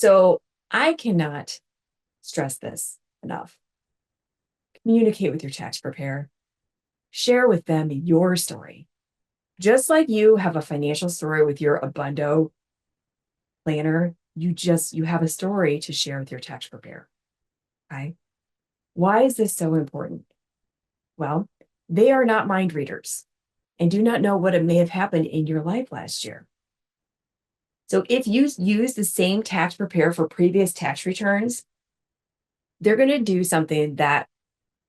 So I cannot stress this enough. Communicate with your tax preparer. Share with them your story. Just like you have a financial story with your Abundo planner, you have a story to share with your tax preparer. Okay. Why is this so important? Well, they are not mind readers and do not know what may have happened in your life last year. So if you use the same tax preparer for previous tax returns, they're going to do something that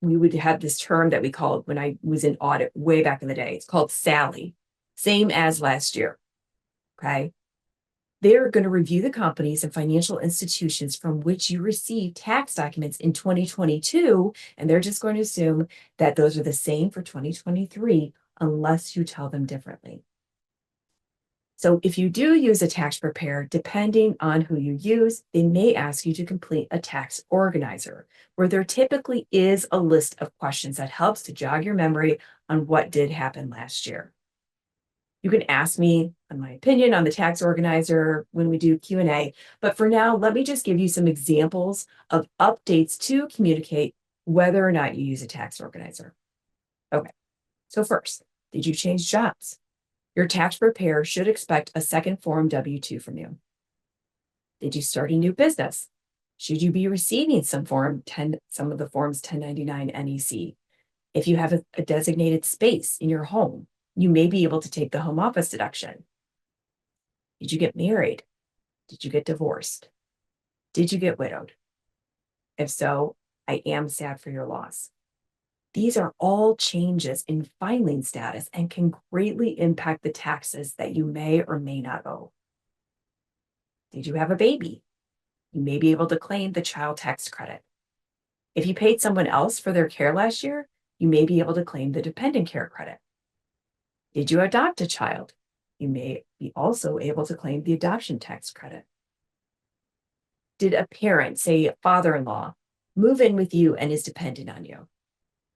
we would have this term that we called when I was in audit way back in the day. It's called Sally, same as last year. Okay. They're going to review the companies and financial institutions from which you received tax documents in 2022, and they're just going to assume that those are the same for 2023 unless you tell them differently. So if you do use a tax preparer, depending on who you use, they may ask you to complete a tax organizer, where there typically is a list of questions that helps to jog your memory on what did happen last year. You can ask me on my opinion on the tax organizer when we do Q&A, but for now, let me just give you some examples of updates to communicate whether or not you use a tax organizer. Okay, so first, did you change jobs? Your tax preparer should expect a second Form W-2 from you. Did you start a new business? Should you be receiving some of the forms 1099 NEC? If you have a designated space in your home, you may be able to take the home office deduction. Did you get married? Did you get divorced? Did you get widowed? If so, I am sad for your loss. These are all changes in filing status and can greatly impact the taxes that you may or may not owe. Did you have a baby? You may be able to claim the child tax credit. If you paid someone else for their care last year, you may be able to claim the dependent care credit. Did you adopt a child? You may be also able to claim the adoption tax credit. Did a parent, say a father-in-law, move in with you and is dependent on you?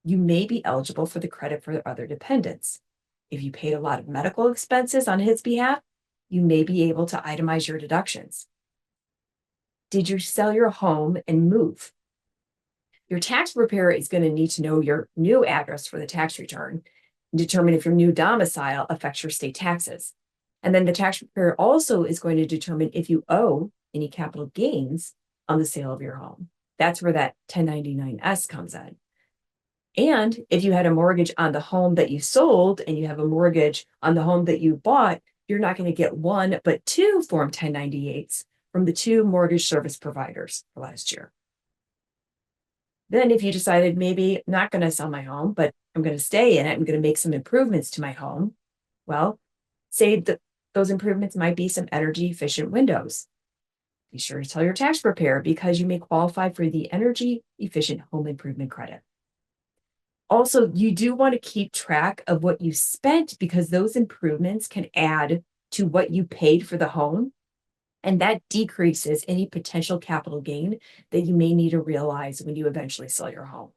You may be eligible for the credit for other dependents. If you paid a lot of medical expenses on his behalf, you may be able to itemize your deductions. Did you sell your home and move? Your tax preparer is going to need to know your new address for the tax return and determine if your new domicile affects your state taxes. And then the tax preparer also is going to determine if you owe any capital gains on the sale of your home. That's where that 1099-S comes in. And if you had a mortgage on the home that you sold and you have a mortgage on the home that you bought, you're not going to get one, but two Form 1098s from the two mortgage service providers for last year. Then if you decided maybe I'm not going to sell my home, but I'm going to stay in it, I'm going to make some improvements to my home. Well, say that those improvements might be some energy efficient windows. Be sure to tell your tax preparer because you may qualify for the energy efficient home improvement credit. Also, you do want to keep track of what you spent because those improvements can add to what you paid for the home. And that decreases any potential capital gain that you may need to realize when you eventually sell your home.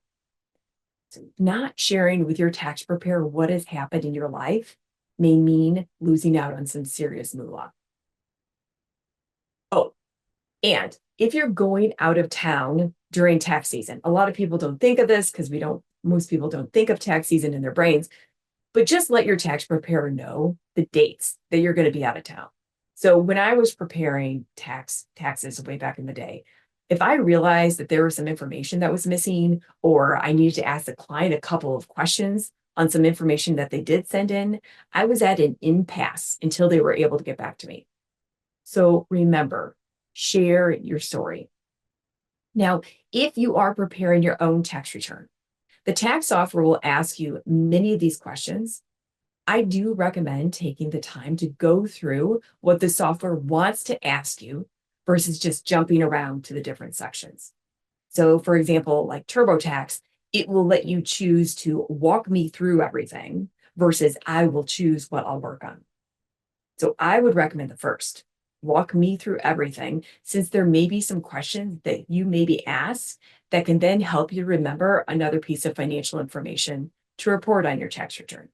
So not sharing with your tax preparer what has happened in your life may mean losing out on some serious moolah. Oh, and if you're going out of town during tax season, a lot of people don't think of this because most people don't think of tax season in their brains, but just let your tax preparer know the dates that you're going to be out of town. So when I was preparing taxes way back in the day, if I realized that there was some information that was missing, or I needed to ask the client a couple of questions on some information that they did send in, I was at an impasse until they were able to get back to me. So remember, share your story. Now, if you are preparing your own tax return, the tax software will ask you many of these questions. I do recommend taking the time to go through what the software wants to ask you versus just jumping around to the different sections. So for example, like TurboTax, it will let you choose to walk me through everything versus I will choose what I'll work on. So I would recommend the first. Walk me through everything, since there may be some questions that you may be asked that can then help you remember another piece of financial information to report on your tax return.